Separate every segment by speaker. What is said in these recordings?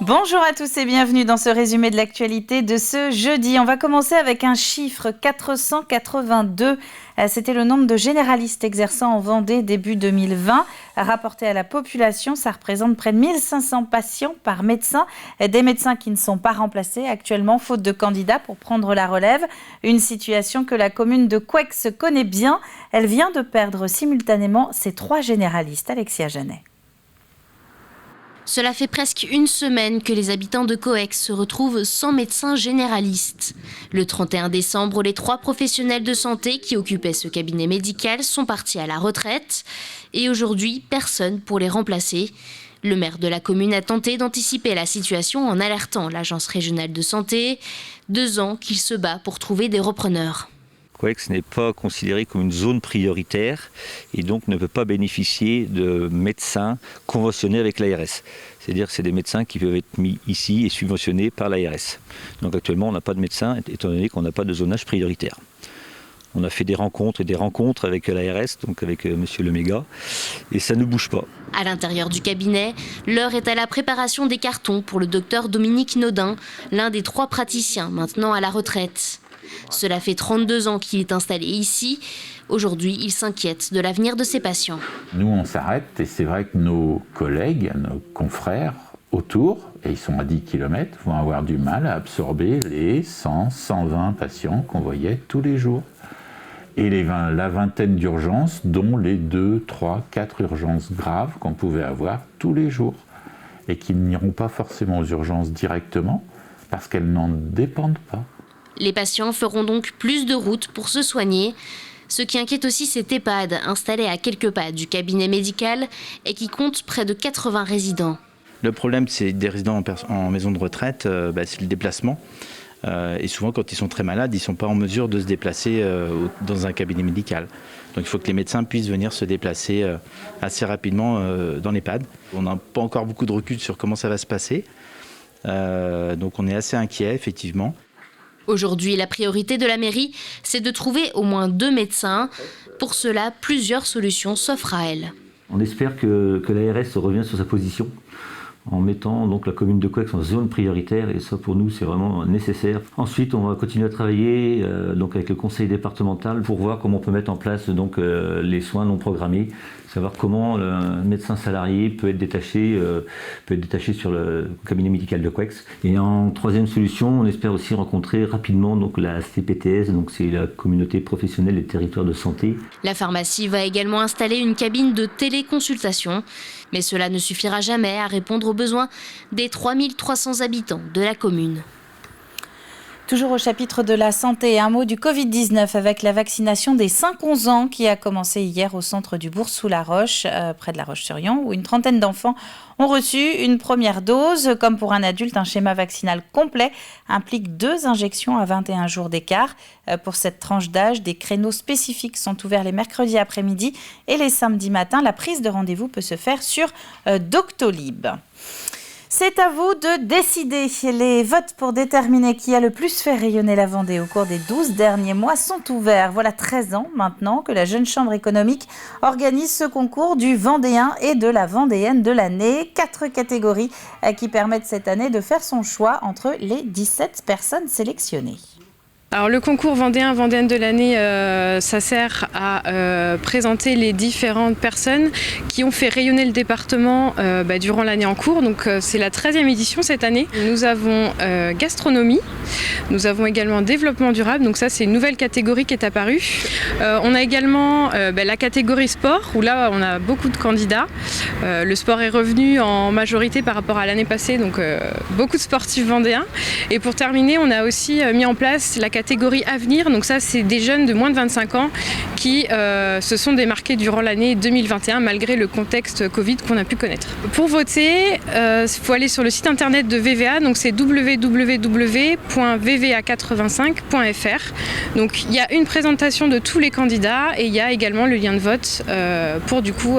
Speaker 1: Bonjour à tous et bienvenue dans ce résumé de l'actualité de ce jeudi. On va commencer avec un chiffre, 482. C'était le nombre de généralistes exerçant en Vendée début 2020. Rapporté à la population, ça représente près de 1500 patients par médecin. Des médecins qui ne sont pas remplacés actuellement, faute de candidats pour prendre la relève. Une situation que la commune de Coueix connaît bien. Elle vient de perdre simultanément ses 3 généralistes. Alexia Janet.
Speaker 2: Cela fait presque une semaine que les habitants de Coueix se retrouvent sans médecin généraliste. Le 31 décembre, les 3 professionnels de santé qui occupaient ce cabinet médical sont partis à la retraite. Et aujourd'hui, personne pour les remplacer. Le maire de la commune a tenté d'anticiper la situation en alertant l'agence régionale de santé. 2 ans qu'il se bat pour trouver des repreneurs.
Speaker 3: Coueix n'est pas considéré comme une zone prioritaire et donc ne peut pas bénéficier de médecins conventionnés avec l'ARS. C'est-à-dire que c'est des médecins qui peuvent être mis ici et subventionnés par l'ARS. Donc actuellement, on n'a pas de médecins étant donné qu'on n'a pas de zonage prioritaire. On a fait des rencontres avec l'ARS, donc avec monsieur Leméga, et ça ne bouge pas.
Speaker 2: À l'intérieur du cabinet, l'heure est à la préparation des cartons pour le docteur Dominique Naudin, l'un des 3 praticiens maintenant à la retraite. Cela fait 32 ans qu'il est installé ici. Aujourd'hui, il s'inquiète de l'avenir de ses patients.
Speaker 4: Nous, on s'arrête et c'est vrai que nos collègues, nos confrères autour, et ils sont à 10 km, vont avoir du mal à absorber les 100, 120 patients qu'on voyait tous les jours. Et la vingtaine d'urgences, dont les 2, 3, 4 urgences graves qu'on pouvait avoir tous les jours. Et qui n'iront pas forcément aux urgences directement parce qu'elles n'en dépendent pas.
Speaker 2: Les patients feront donc plus de routes pour se soigner. Ce qui inquiète aussi, c'est EHPAD, installé à quelques pas du cabinet médical et qui compte près de 80 résidents.
Speaker 5: Le problème, c'est des résidents en maison de retraite, c'est le déplacement. Et souvent, quand ils sont très malades, ils ne sont pas en mesure de se déplacer dans un cabinet médical. Donc il faut que les médecins puissent venir se déplacer assez rapidement dans l'EHPAD. On n'a pas encore beaucoup de recul sur comment ça va se passer. Donc on est assez inquiet, effectivement.
Speaker 2: Aujourd'hui, la priorité de la mairie, c'est de trouver au moins 2 médecins. Pour cela, plusieurs solutions s'offrent à elle.
Speaker 6: On espère que l'ARS revient sur sa position en mettant donc la commune de Coueix en zone prioritaire et ça pour nous c'est vraiment nécessaire. Ensuite on va continuer à travailler donc avec le conseil départemental pour voir comment on peut mettre en place donc les soins non programmés, savoir comment un médecin salarié peut être détaché sur le cabinet médical de Coueix. Et en 3e solution, on espère aussi rencontrer rapidement donc la CPTS, donc c'est la communauté professionnelle des territoires de santé.
Speaker 2: La pharmacie va également installer une cabine de téléconsultation, mais cela ne suffira jamais à répondre aux besoins des 3300 habitants de la commune.
Speaker 1: Toujours au chapitre de la santé, un mot du Covid-19 avec la vaccination des 5-11 ans qui a commencé hier au centre du Bourg-sous-la-Roche, près de La Roche-sur-Yon, où une trentaine d'enfants ont reçu une première dose. Comme pour un adulte, un schéma vaccinal complet implique 2 injections à 21 jours d'écart. Pour cette tranche d'âge, des créneaux spécifiques sont ouverts les mercredis après-midi et les samedis matins. La prise de rendez-vous peut se faire sur Doctolib. C'est à vous de décider. Les votes pour déterminer qui a le plus fait rayonner la Vendée au cours des 12 derniers mois sont ouverts. Voilà 13 ans maintenant que la Jeune Chambre économique organise ce concours du Vendéen et de la Vendéenne de l'année. 4 catégories qui permettent cette année de faire son choix entre les 17 personnes sélectionnées.
Speaker 7: Alors le concours Vendéenne de l'année, ça sert à présenter les différentes personnes qui ont fait rayonner le département durant l'année en cours. Donc c'est la 13e édition cette année. Nous avons gastronomie, nous avons également développement durable. Donc ça c'est une nouvelle catégorie qui est apparue. On a également la catégorie sport où là on a beaucoup de candidats. Le sport est revenu en majorité par rapport à l'année passée, donc beaucoup de sportifs vendéens. Et pour terminer, on a aussi mis en place la catégorie avenir, donc ça c'est des jeunes de moins de 25 ans qui se sont démarqués durant l'année 2021 malgré le contexte Covid qu'on a pu connaître. Pour voter, il faut aller sur le site internet de VVA, donc c'est www.vva85.fr. Donc il y a une présentation de tous les candidats et il y a également le lien de vote pour du coup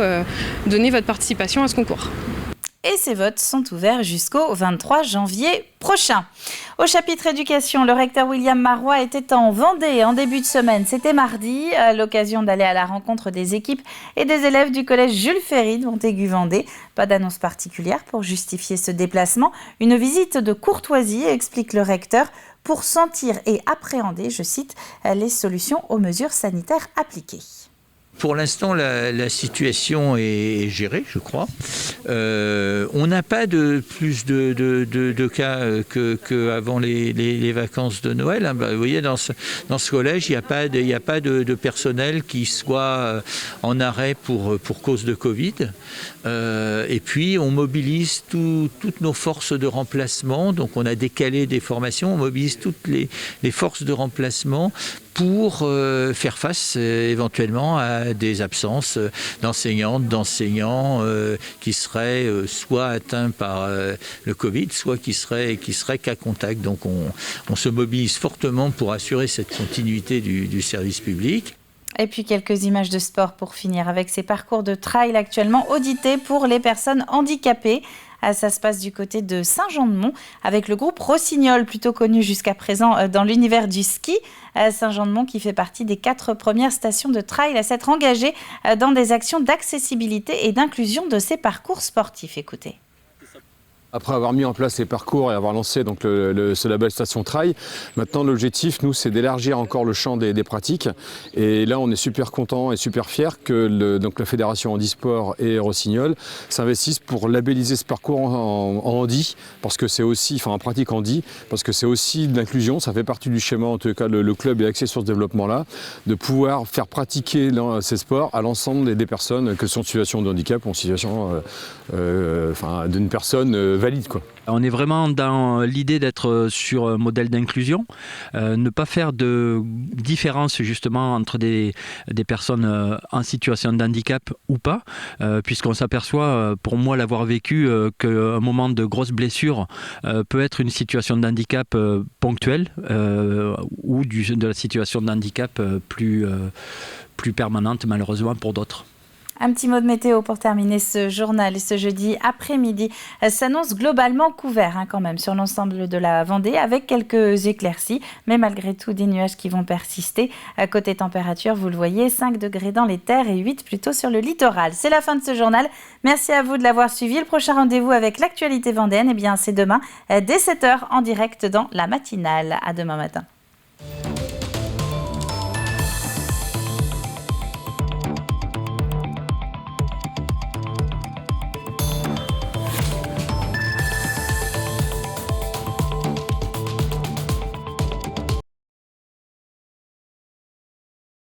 Speaker 7: donner votre participation à ce concours.
Speaker 1: Et ces votes sont ouverts jusqu'au 23 janvier prochain. Au chapitre éducation, le recteur William Marois était en Vendée en début de semaine. C'était mardi, à l'occasion d'aller à la rencontre des équipes et des élèves du collège Jules Ferry de Montaigu-Vendée. Pas d'annonce particulière pour justifier ce déplacement. Une visite de courtoisie, explique le recteur, pour sentir et appréhender, je cite, les solutions aux mesures sanitaires appliquées.
Speaker 8: Pour l'instant, la situation est gérée, je crois. On n'a pas de plus de cas qu'avant les vacances de Noël. Vous voyez, dans ce collège, il n'y a pas de personnel qui soit en arrêt pour cause de Covid. Et puis, on mobilise toutes nos forces de remplacement. Donc, on a décalé des formations. On mobilise toutes les forces de remplacement pour faire face éventuellement à des absences d'enseignantes, d'enseignants qui seraient soit atteints par le Covid, soit qui seraient cas contact. Donc on se mobilise fortement pour assurer cette continuité du service public.
Speaker 1: Et puis quelques images de sport pour finir avec ces parcours de trail actuellement audités pour les personnes handicapées. Ça se passe du côté de Saint-Jean-de-Mont avec le groupe Rossignol, plutôt connu jusqu'à présent dans l'univers du ski. Saint-Jean-de-Mont qui fait partie des 4 premières stations de trail à s'être engagée dans des actions d'accessibilité et d'inclusion de ces parcours sportifs. Écoutez.
Speaker 9: Après avoir mis en place ces parcours et avoir lancé donc ce label Station Trail, maintenant l'objectif, nous, c'est d'élargir encore le champ des pratiques. Et là, on est super content et super fiers que la Fédération Handisport et Rossignol s'investissent pour labelliser ce parcours en handi, parce que c'est aussi, en pratique handi, parce que c'est aussi de l'inclusion. Ça fait partie du schéma, en tout cas, le club est axé sur ce développement-là, de pouvoir faire pratiquer ces sports à l'ensemble des personnes que sont en situation de handicap ou en situation d'une personne valide, quoi.
Speaker 10: On est vraiment dans l'idée d'être sur un modèle d'inclusion, ne pas faire de différence justement entre des personnes en situation de handicap ou pas, puisqu'on s'aperçoit, pour moi l'avoir vécu, qu'un moment de grosse blessure peut être une situation de handicap ponctuelle ou de la situation de handicap plus permanente malheureusement pour d'autres.
Speaker 1: Un petit mot de météo pour terminer ce journal. Et ce jeudi après-midi s'annonce globalement couvert quand même sur l'ensemble de la Vendée avec quelques éclaircies, mais malgré tout des nuages qui vont persister. Côté température, vous le voyez, 5 degrés dans les terres et 8 plutôt sur le littoral. C'est la fin de ce journal. Merci à vous de l'avoir suivi. Le prochain rendez-vous avec l'actualité vendéenne, c'est demain dès 7h en direct dans la matinale. À demain matin.